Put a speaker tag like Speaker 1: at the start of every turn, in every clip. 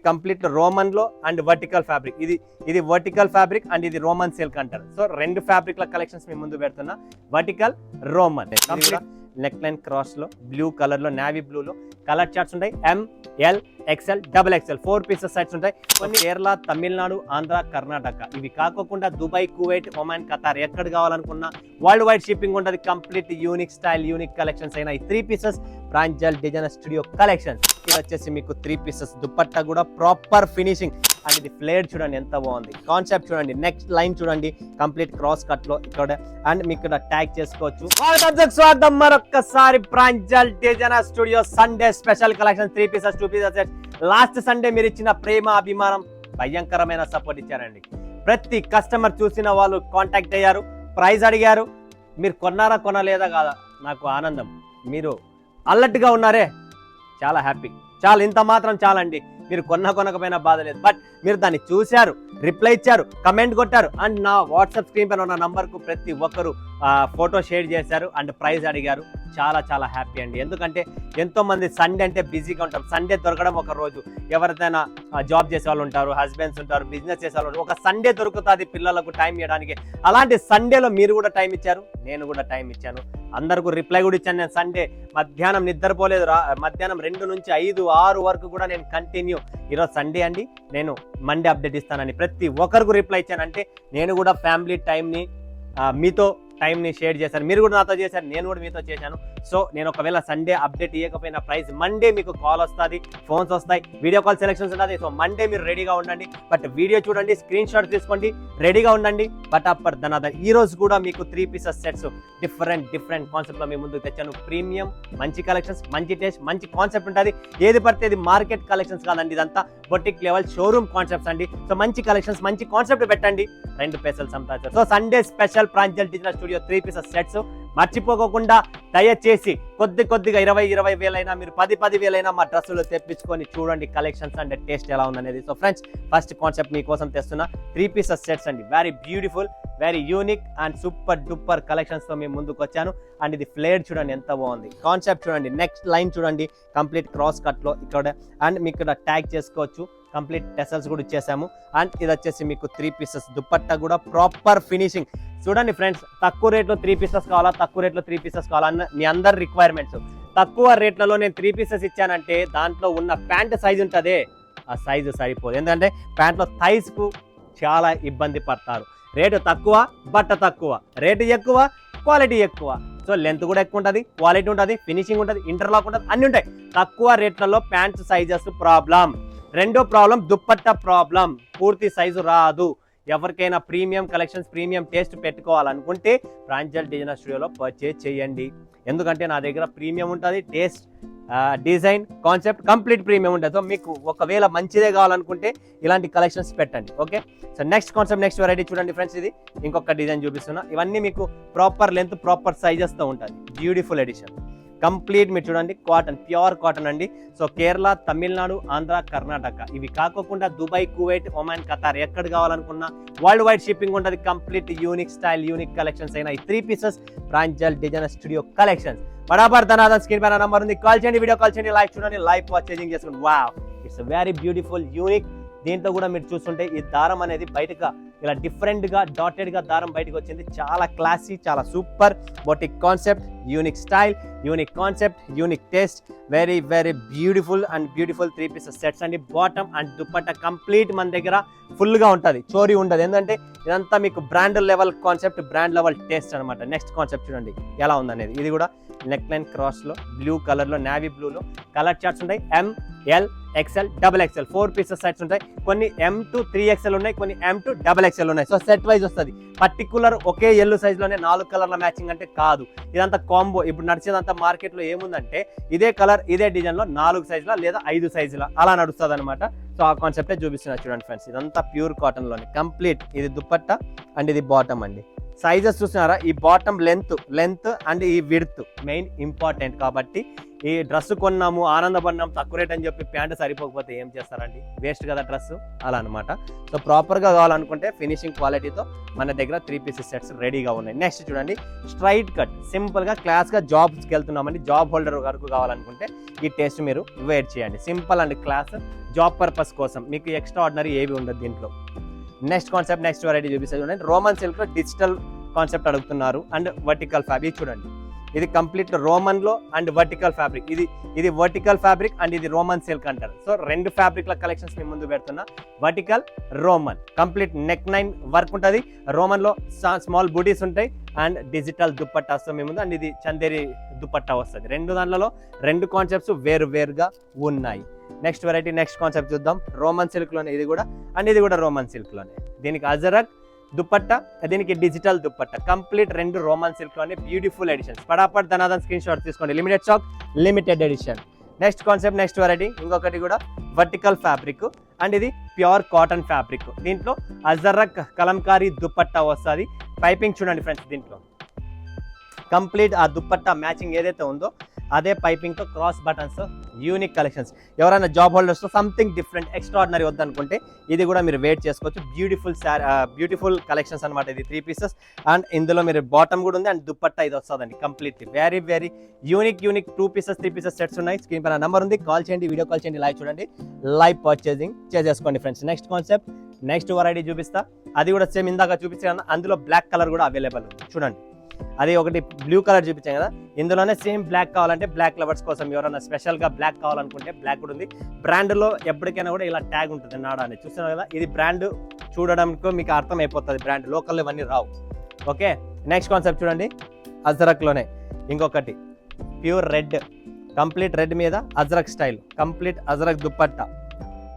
Speaker 1: Complete Roman లో and vertical fabric. ఇది vertical fabric and ఇది రోమన్ సిల్క్ అంటారు. సో రెండు ఫ్యాబ్రిక్ ల కలెక్షన్స్ మీ ముందు పెడుతున్నా. Vertical Roman neck line cross లో బ్లూ కలర్ లో నావీ బ్లూ లో కలర్ చార్ట్స్ ఉంటాయి. ML XL XXL 4 pieces sets ఉంటాయి. కొన్ని కేరళ, తమిళనాడు, ఆంధ్ర, కర్ణాటక ఇవి కాకుండా దుబాయ్, కువైట్, ఒమాన్, ఖతార్ ఎక్కడ కావాలనుకున్నా వరల్డ్ వైడ్ షిప్పింగ్ ఉంటుంది. Complete unique style, unique collections అయినా ఈ 3 pieces Pranjal designer studio collections. ఇది వచ్చేసి మీకు 3 పీసెస్ దుపట్టా కూడా ప్రాపర్ ఫినిషింగ్ అండ్ ఇది ఫ్లేర్ చూడండి ఎంత బాగుంది. కాన్సెప్ట్ చూడండి, నెక్స్ట్ లైన్ చూడండి కంప్లీట్ క్రాస్ కట్ లో ఇక్కడ అండ్ మీకు ఇక్కడ ట్యాగ్ చేసుకోవచ్చు. స్వాగతం మరొక్కసారి Pranjal designer studio Sunday special collection 3 pieces 2 pieces. Last Sunday మీరు ఇచ్చిన ప్రేమ, అభిమానం, భయంకరమైన సపోర్ట్ ఇచ్చారండి. ప్రతి కస్టమర్ చూసిన వాళ్ళు కాంటాక్ట్ అయ్యారు, ప్రైస్ అడిగారు. మీరు కొన్నారా కొనలేదా కాదా నాకు ఆనందం. మీరు అలర్ట్ గా ఉన్నారే, చాలా హ్యాపీ. చాలా ఇంత మాత్రం చాలండి. మీరు కొనకపోయినా బాధ లేదు. బట్ మీరు దాన్ని చూశారు, రిప్లై ఇచ్చారు, కమెంట్ కొట్టారు అండ్ నా వాట్సాప్ స్క్రీన్ పైన ఉన్న నంబర్కు ప్రతి ఒక్కరు ఫోటో షేర్ చేశారు అండ్ ప్రైజ్ అడిగారు. చాలా చాలా హ్యాపీ అండి. ఎందుకంటే ఎంతో మంది సండే అంటే బిజీగా ఉంటారు. సండే దొరకడం ఒక రోజు. ఎవరిదైనా జాబ్ చేసే వాళ్ళు ఉంటారు, హస్బెండ్స్ ఉంటారు, బిజినెస్ చేసే వాళ్ళు ఉంటారు. ఒక సండే దొరుకుతుంది పిల్లలకు టైం ఇవ్వడానికి. అలాంటి సండేలో మీరు కూడా టైం ఇచ్చారు, నేను కూడా టైం ఇచ్చాను. అందరికీ రిప్లై కూడా ఇచ్చాను. నేను సండే మధ్యాహ్నం నిద్రపోలేదు. మధ్యాహ్నం 2 నుంచి 5, 6 వరకు కూడా నేను కంటిన్యూ. ఈరోజు సండే అండి, నేను మండే అప్డేట్ ఇస్తానని ప్రతి ఒక్కరికి రిప్లై ఇచ్చాను. అంటే నేను కూడా ఫ్యామిలీ టైంని మీతో టైంని షేర్ చేశాను. మీరు కూడా నాతో చేశారు, నేను కూడా మీతో చేశాను. సో నేను ఒకవేళ సండే అప్డేట్ ఇవ్వకపోయినా ప్రైస్ మండే మీకు కాల్ వస్తుంది, ఫోన్స్ వస్తాయి, వీడియో కాల్ సెలెక్షన్స్ ఉంటుంది. సో మండే మీరు రెడీగా ఉండండి. బట్ వీడియో చూడండి, స్క్రీన్ షాట్ తీసుకోండి, రెడీగా ఉండండి. బట్ అప్పటి దాని ఈ రోజు కూడా మీకు 3 పీసెస్ సెట్స్ డిఫరెంట్ కాన్సెప్ట్ లో మీ ముందుకు తెచ్చాను. ప్రీమియం, మంచి కలెక్షన్స్, మంచి టేస్ట్, మంచి కాన్సెప్ట్ ఉంటుంది. ఏది పడితే ఇది మార్కెట్ కలెక్షన్స్ కాదండి, ఇదంతా బొటిక్ లెవెల్ షోరూమ్ కాన్సెప్ట్స్ అండి. సో మంచి కలెక్షన్స్, మంచి కాన్సెప్ట్ పెట్టండి, 2 పైసలు సంపాదించారు. So Sunday special Pranjal digital studio 3 pieces sets మర్చిపోకుండా దయచేసి కొద్దిగా 20 వేలైనా మీరు 10 వేలైనా మా డ్రెస్సులు తెప్పించుకొని చూడండి కలెక్షన్స్ అండ్ టేస్ట్ ఎలా ఉందనేది. సో ఫ్రెండ్స్, ఫస్ట్ కాన్సెప్ట్ మీకోసం తెస్తున్నా 3 పీసెస్ సెట్స్ అండి. Very beautiful, very unique and super duper collections తో మేము ముందుకు వచ్చాను. అండ్ ఇది ఫ్లేర్ చూడండి ఎంత బాగుంది. కాన్సెప్ట్ చూడండి, నెక్స్ట్ లైన్ చూడండి కంప్లీట్ క్రాస్ కట్ లో ఇక్కడ అండ్ మీకు ఇక్కడ ట్యాగ్ చేసుకోవచ్చు. కంప్లీట్ టెసల్స్ కూడా ఇచ్చేసాము. అండ్ ఇది వచ్చేసి మీకు 3 పీసెస్ దుపట్టా కూడా ప్రాపర్ ఫినిషింగ్. చూడండి ఫ్రెండ్స్, తక్కువ రేట్లో 3 పీసెస్ కావాలా, తక్కువ రేట్లో 3 పీసెస్ కావాలన్న మీ అందరి రిక్వైర్మెంట్స్. తక్కువ రేట్లలో నేను 3 పీసెస్ ఇచ్చానంటే దాంట్లో ఉన్న ప్యాంట్ సైజ్ ఉంటుందే, ఆ సైజు సరిపోదు. ఎందుకంటే ప్యాంట్లో థైస్ కు చాలా ఇబ్బంది పడతారు. రేటు తక్కువ, బట్ట తక్కువ, రేటు ఎక్కువ, క్వాలిటీ ఎక్కువ. సో లెంత్ కూడా ఎక్కువ ఉంటుంది, క్వాలిటీ ఉంటుంది, ఫినిషింగ్ ఉంటుంది, ఇంటర్లాక్ ఉంటుంది, అన్ని ఉంటాయి. తక్కువ రేట్లలో ప్యాంట్ సైజెస్ ప్రాబ్లం. రెండో ప్రాబ్లం దుప్పట్టా ప్రాబ్లం, పూర్తి సైజు రాదు. ఎవరికైనా ప్రీమియం కలెక్షన్స్, ప్రీమియం టేస్ట్ పెట్టుకోవాలనుకుంటే ప్రాంజల్ డిజైనర్ స్టూడియోలో పర్చేజ్ చేయండి. ఎందుకంటే నా దగ్గర ప్రీమియం ఉంటుంది, taste, design, concept complete premium ఉంటుంది. సో మీకు ఒకవేళ మంచిదే కావాలనుకుంటే ఇలాంటి కలెక్షన్స్ పెట్టండి. Okay, so next concept, next variety చూడండి ఫ్రెండ్స్. ఇది ఇంకొక డిజైన్ చూపిస్తున్నా. ఇవన్నీ మీకు ప్రాపర్ లెంత్, ప్రాపర్ సైజెస్తో ఉంటుంది. Beautiful edition complete. మీరు చూడండి కాటన్, ప్యూర్ కాటన్ అండి. సో కేరళ, తమిళనాడు, ఆంధ్ర, కర్ణాటక ఇవి కాకుండా దుబాయ్, కువైట్, ఒమాన్, ఖతార్ ఎక్కడ కావాలనుకున్నా వరల్డ్ వైడ్ షిప్పింగ్ ఉంటుంది. Complete unique style, unique collections అయినా ఈ 3 pieces Pranjal designer studio collections. బరాబర్ ధనాథన్ స్క్రీన్ పైన నంబర్ ఉంది, కాల్ చేయండి, వీడియో కాల్ చేయండి, లైవ్ చూడండి, లైవ్ పర్చేజింగ్ చేసుకోండి. Wow, it's very beautiful, unique. దీంట్లో కూడా మీరు చూస్తుంటే ఈ దారం అనేది బయటగా ఇలా డిఫరెంట్ గా డాటెడ్ గా దారం బయటకు వచ్చింది. చాలా క్లాసీ, చాలా super boutique concept, unique style, unique concept, unique taste. Very beautiful and beautiful 3 pieces sets అండి. బాటమ్ అండ్ దుపట్టా కంప్లీట్ మన దగ్గర ఫుల్ గా ఉంటుంది, చోరీ ఉండదు. ఎందుకంటే ఇదంతా మీకు brand level concept, brand level taste అనమాట. నెక్స్ట్ కాన్సెప్ట్ చూడండి ఎలా ఉందనేది. ఇది కూడా నెక్ లైన్ క్రాస్ లో బ్లూ కలర్ లో నావీ బ్లూ లో కలర్ చార్ట్స్ ఉంటాయి. ML XL XXL 4 pieces sets ఉంటాయి. కొన్ని M to 3XL ఉన్నాయి, కొన్ని M to XXL ఉన్నాయి. సో సెట్ వైజ్ వస్తుంది. పర్టికులర్ ఒకే ఎల్లు సైజ్ లోనే 4 కలర్ల మ్యాచింగ్ అంటే కాదు. ఇదంతా కాంబో. ఇప్పుడు నడిచేదంతా మార్కెట్ లో ఏముందంటే ఇదే కలర్, ఇదే డిజైన్ లో 4 సైజుల లేదా 5 సైజుల అలా నడుస్తుంది అనమాట. సో ఆ కాన్సెప్టే చూపిస్తున్నా చూడండి ఫ్రెండ్స్. ఇదంతా ప్యూర్ కాటన్ లోనే కంప్లీట్. ఇది దుపట్టా అండ్ ఇది బాటమ్ అండి. సైజెస్ చూస్తున్నారా, ఈ బాటమ్ లెంత్ అండ్ ఈ విడ్త్ మెయిన్ ఇంపార్టెంట్. కాబట్టి ఈ డ్రెస్ కొన్నాము, ఆనందపడినాము, తక్కువ రేట్ అని చెప్పి ప్యాంట్ సరిపోకపోతే ఏం చేస్తారండి, వేస్ట్ కదా డ్రెస్, అలా అనమాట. సో ప్రాపర్గా కావాలనుకుంటే ఫినిషింగ్ క్వాలిటీతో మన దగ్గర 3 పీసెస్ సెట్స్ రెడీగా ఉన్నాయి. నెక్స్ట్ చూడండి, స్ట్రైట్ కట్ సింపుల్గా క్లాస్గా జాబ్స్కి వెళ్తున్నామండి, జాబ్ హోల్డర్ వరకు కావాలనుకుంటే ఈ టేస్ట్ మీరు వెయిట్ చేయండి. Simple and class job purpose కోసం, మీకు ఎక్స్ట్రా ఆర్డినరీ ఏవి ఉండదు దీంట్లో. నెక్స్ట్ కాన్సెప్ట్, నెక్స్ట్ వెరైటీ చూపిస్తే చూడండి, రోమన్ సిల్క్లో డిజిటల్ కాన్సెప్ట్ అడుగుతున్నారు అండ్ వర్టికల్ ఫ్యాబ్రిక్. చూడండి, ఇది కంప్లీట్ రోమన్లో అండ్ వర్టికల్ ఫ్యాబ్రిక్. ఇది వర్టికల్ ఫ్యాబ్రిక్ అండ్ ఇది రోమన్ సిల్క్ అంటారు. సో 2 ఫ్యాబ్రిక్ల కలెక్షన్స్ మీ ముందు పెడుతున్నా. Vertical, Roman, complete neck 9 work ఉంటుంది. రోమన్లో స్మాల్ బూటీస్ ఉంటాయి అండ్ డిజిటల్ దుప్పట్టా వస్తుంది మీ ముందు. అండ్ ఇది చందేరి దుప్పట్టా వస్తుంది. 2 దాంట్లో 2 కాన్సెప్ట్స్ వేరుగా ఉన్నాయి. నెక్స్ట్ వెరైటీ, నెక్స్ట్ కాన్సెప్ట్ చూద్దాం. రోమన్ సిల్క్లోనే ఇది కూడా, అండ్ ఇది కూడా రోమన్ సిల్క్లోనే. దీనికి అజరక్ దుప్పట్టా, దీనికి డిజిటల్ దుప్పట్టా, కంప్లీట్ 2 రోమన్ సిల్క్లోనే బ్యూటిఫుల్ ఎడిషన్స్. పడాపట్ ధనాదన్ స్క్రీన్ షాట్ తీసుకోండి. Limited stock, limited edition. Next concept, next variety, ఇంకొకటి కూడా వర్టికల్ ఫ్యాబ్రిక్ అండ్ ఇది ప్యూర్ కాటన్ ఫ్యాబ్రిక్. దీంట్లో అజరక్ కలంకారీ దుప్పట్టా వస్తుంది. పైపింగ్ చూడండి ఫ్రెండ్స్, దీంట్లో కంప్లీట్ ఆ దుప్పట్టా మ్యాచింగ్ ఏదైతే ఉందో అదే పైపింగ్తో క్రాస్ బటన్స్, యూనిక్ కలెక్షన్స్. ఎవరైనా జాబ్ హోల్డర్స్తో సంథింగ్ డిఫరెంట్ ఎక్స్ట్రాడినరీ వద్దనుకుంటే ఇది కూడా మీరు వెయిట్ చేసుకోవచ్చు. బ్యూటిఫుల్ కలెక్షన్స్ అనమాట. ఇది 3 పీసెస్ అండ్ ఇందులో మీరు బాటమ్ కూడా ఉంది అండ్ దుప్పట్టా ఇది వస్తుందండి. Completely very unique 2 pieces 3 pieces sets ఉన్నాయి. స్క్రీన్ పైన నెంబర్ ఉంది, కాల్ చేయండి, వీడియో కాల్ చేయండి, లైవ్ చూడండి, లైవ్ పర్చేసింగ్ చేసేసుకోండి friends. Next concept, next variety చూపిస్తా. అది కూడా సేమ్ ఇందాక చూపించాను, అందులో బ్లాక్ కలర్ కూడా అవైలబుల్ ఉంది. చూడండి, అది ఒకటి బ్లూ కలర్ చూపించాం కదా, ఇందులోనే సేమ్ బ్లాక్ కావాలంటే బ్లాక్ లవర్స్ కోసం ఎవరైనా స్పెషల్గా బ్లాక్ కావాలనుకుంటే బ్లాక్ కూడా ఉంది. బ్రాండ్లో ఎప్పటికైనా కూడా ఇలా ట్యాగ్ ఉంటుంది నాడా అని చూస్తున్నారు కదా, ఇది బ్రాండ్ చూడడానికి మీకు అర్థం అయిపోతుంది. బ్రాండ్ లోకల్లో ఇవన్నీ రావు. ఓకే, నెక్స్ట్ కాన్సెప్ట్ చూడండి, అజరక్లోనే ఇంకొకటి ప్యూర్ రెడ్, కంప్లీట్ రెడ్ మీద Ajrak style, complete Ajrak dupatta,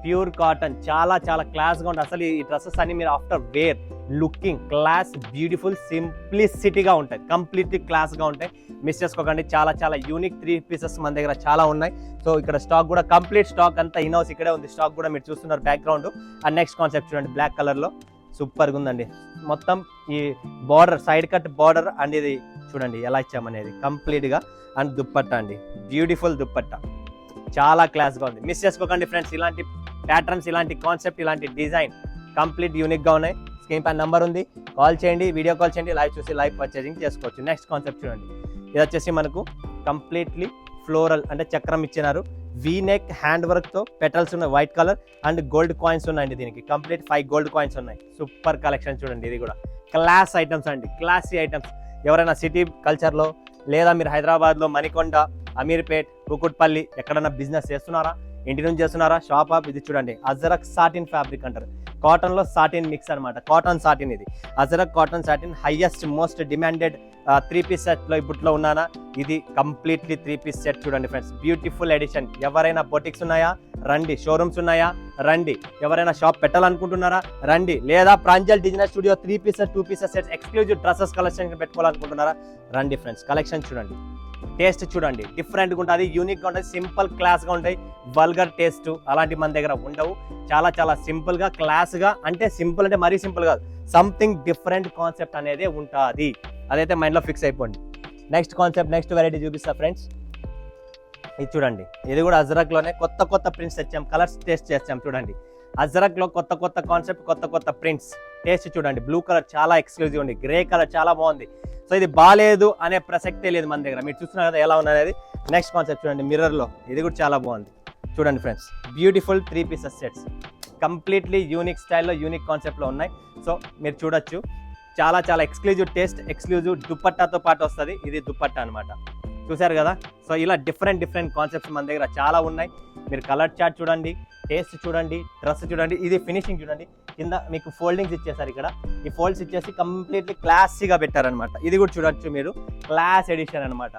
Speaker 1: pure cotton, చాలా క్లాస్గా ఉంటుంది. అసలు ఈ డ్రెస్సెస్ అన్ని మీరు after wear looking class, beautiful, సింప్లిసిటీగా ఉంటాయి, కంప్లీట్లీ క్లాస్గా ఉంటాయి. మిస్ చేసుకోకండి, చాలా యూనిక్ 3 పీసెస్ మన దగ్గర చాలా ఉన్నాయి. సో ఇక్కడ స్టాక్ కూడా కంప్లీట్ స్టాక్ అంతా ఇన్హౌస్ ఇక్కడే ఉంది. స్టాక్ కూడా మీరు చూస్తున్నారు బ్యాక్గ్రౌండ్. అండ్ నెక్స్ట్ కాన్సెప్ట్ చూడండి, బ్లాక్ కలర్లో సూపర్గా ఉందండి. మొత్తం ఈ border, side cut border and ఇది చూడండి ఎలా ఇచ్చామనేది కంప్లీట్గా. అండ్ దుప్పట్టా అండి, బ్యూటిఫుల్ దుప్పట్టా, చాలా క్లాస్గా ఉంది. మిస్ చేసుకోకండి ఫ్రెండ్స్, ఇలాంటి ప్యాటర్న్స్, ఇలాంటి కాన్సెప్ట్, ఇలాంటి డిజైన్ కంప్లీట్ యూనిక్గా ఉన్నాయి. స్క్రీన్ పైన నెంబర్ ఉంది, కాల్ చేయండి, వీడియో కాల్ చేయండి, లైవ్ చూసి లైవ్ పర్చేసింగ్ చేసుకోవచ్చు. నెక్స్ట్ కాన్సెప్ట్ చూడండి, ఇది వచ్చేసి మనకు కంప్లీట్లీ ఫ్లోరల్ అంటే చక్రం ఇచ్చినారు, వీ నెక్ హ్యాండ్ వర్క్తో పెటల్స్ ఉన్నాయి, white colour and gold coins ఉన్నాయండి. దీనికి కంప్లీట్ 5 గోల్డ్ కాయిన్స్ ఉన్నాయి. సూపర్ కలెక్షన్ చూడండి, ఇది కూడా క్లాస్ ఐటమ్స్ అండి, క్లాసీ ఐటమ్స్. ఎవరైనా సిటీ కల్చర్లో లేదా మీరు హైదరాబాద్లో మణికొండ, అమీర్పేట్, కుకుట్పల్లి ఎక్కడైనా బిజినెస్ చేస్తున్నారా, ఇంటి నుంచి చేస్తున్నారా, షాప్ ఆప్, ఇది చూడండి అజరక్ సాటిన్ ఫ్యాబ్రిక్ అంటారు. కాటన్లో సాటిన్ మిక్స్ అనమాట, కాటన్ సాటిన్. ఇది Ajrak cotton satin, highest most demanded 3 piece సెట్లో ఇప్పట్లో ఉన్నానా. ఇది కంప్లీట్లీ 3 పీస్ సెట్ చూడండి ఫ్రెండ్స్, బ్యూటిఫుల్ ఎడిషన్. ఎవరైనా బొటిక్స్ ఉన్నాయా రండి, షోరూమ్స్ ఉన్నాయా రండి, ఎవరైనా షాప్ పెట్టాలనుకుంటున్నారా రండి, లేదా Pranjal designer studio 3 pieces 2 pieces sets exclusive dresses collection పెట్టుకోవాలనుకుంటున్నారా రండి ఫ్రెండ్స్. కలెక్షన్ చూడండి, టేస్ట్ చూడండి, డిఫరెంట్గా ఉంటుంది, యూనిక్గా ఉంటుంది, సింపుల్ క్లాస్గా ఉంటాయి. వల్గర్ టేస్ట్ అలాంటి మన దగ్గర ఉండవు. చాలా సింపుల్గా క్లాస్గా, అంటే సింపుల్ అంటే మరీ సింపుల్ కాదు, సంథింగ్ డిఫరెంట్ కాన్సెప్ట్ అనేది ఉంటుంది. అదైతే మైండ్లో ఫిక్స్ అయిపోండి. నెక్స్ట్ కాన్సెప్ట్, నెక్స్ట్ వెరైటీ చూపిస్తా ఫ్రెండ్స్. ఇది చూడండి, ఇది కూడా అజరక్లోనే కొత్త ప్రింట్స్ తెచ్చాం, కలర్స్ టేస్ట్ చేస్తాం. చూడండి, అజరక్లో కొత్త కాన్సెప్ట్, కొత్త ప్రింట్స్. టేస్ట్ చూడండి, బ్లూ కలర్ చాలా ఎక్స్క్లూజివ్ ఉంది, గ్రే కలర్ చాలా బాగుంది. సో ఇది బాగాలేదు అనే ప్రసక్తే లేదు మన దగ్గర. మీరు చూస్తున్నారు కదా ఎలా ఉన్నది. నెక్స్ట్ కాన్సెప్ట్ చూడండి, మిర్రర్లో, ఇది కూడా చాలా బాగుంది. చూడండి friends, beautiful 3 pieces sets, completely unique స్టైల్లో, యూనిక్ కాన్సెప్ట్లో ఉన్నాయి. సో మీరు చూడొచ్చు, చాలా ఎక్స్క్లూజివ్ టేస్ట్, ఎక్స్క్లూజివ్ దుప్పట్టాతో పాటు వస్తుంది. ఇది దుప్పట్టా అనమాట, చూసారు కదా. సో ఇలా డిఫరెంట్ కాన్సెప్ట్స్ మన దగ్గర చాలా ఉన్నాయి. మీరు కలర్ చార్ట్ చూడండి, టేస్ట్ చూడండి, డ్రెస్ చూడండి, ఇది ఫినిషింగ్ చూడండి. కింద మీకు ఫోల్డింగ్స్ ఇచ్చేసారు, ఇక్కడ ఈ ఫోల్డ్స్ ఇచ్చేసి కంప్లీట్లీ క్లాసీగా పెట్టారనమాట. ఇది కూడా చూడొచ్చు మీరు, క్లాస్ ఎడిషన్ అనమాట.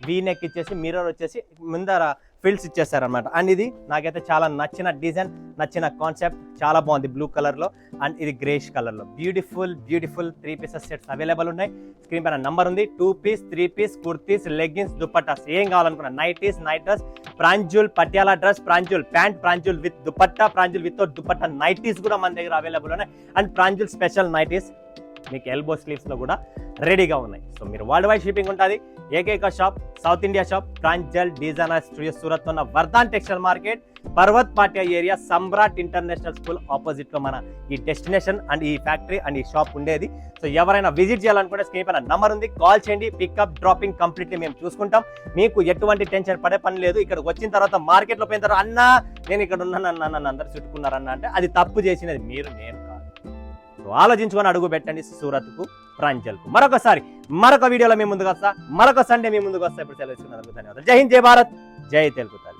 Speaker 1: వీ నెక్ ఇచ్చేసి మిర్రర్ వచ్చేసి ముందర ఫిల్స్ ఇచ్చేస్తారనమాట. అండ్ ఇది నాకైతే చాలా నచ్చిన డిజైన్, నచ్చిన కాన్సెప్ట్, చాలా బాగుంది బ్లూ కలర్లో అండ్ ఇది గ్రేష్ కలర్లో. బ్యూటిఫుల్ 3 పీసెస్ సెట్స్ అవైలబుల్ ఉన్నాయి. స్క్రీన్ పైన నంబర్ ఉంది. 2 piece 3 piece kurtis, leggings, dupattas ఏం కావాలనుకున్నా, nighties, night dress, Pranjal Patiala dress, Pranjal pant, Pranjal with dupatta, Pranjal with dupatta nighties కూడా మన దగ్గర అవైలబుల్ ఉన్నాయి. అండ్ ప్రాంజుల్ స్పెషల్ నైటీస్ మీకు ఎల్బో స్లీవ్స్లో కూడా రెడీగా ఉన్నాయి. సో మీరు వరల్డ్ వైడ్ షిప్పింగ్ ఉంటుంది. ఏకైక shop south India shop Pranjal designer studio Surat ఉన్న Vardhan textile market Parvat Patia area Samrat international school ఆపోజిట్లో మన ఈ డెస్టినేషన్ అండ్ ఈ ఫ్యాక్టరీ అండ్ ఈ షాప్ ఉండేది. సో ఎవరైనా విజిట్ చేయాలనుకుంటే స్క్రీన్ పైన నంబర్ ఉంది, కాల్ చేయండి. పికప్ డ్రాపింగ్ కంప్లీట్లీ మేము చూసుకుంటాం. మీకు ఎటువంటి టెన్షన్ పడే పని లేదు. ఇక్కడికి వచ్చిన తర్వాత మార్కెట్లో పోయిన తర్వాత అన్నా నేను ఇక్కడ ఉన్నాను అన్న నన్ను అందరు చుట్టుకున్నారన్న అంటే అది తప్పు చేసినది మీరు, నేను కాదు. సో ఆలోచించుకొని అడుగు పెట్టండి సూరత్కు ప్రాంజల్కు. మరొకసారి మరొక వీడియోలో మీ ముందుకు వస్తా, మరొక సండే మీ ముందుకు వస్తా. ఇప్పుడు సెలవు. ధన్యవాదాలు. జై హింద్, జై భారత్, జై తెలుగు తల్లి.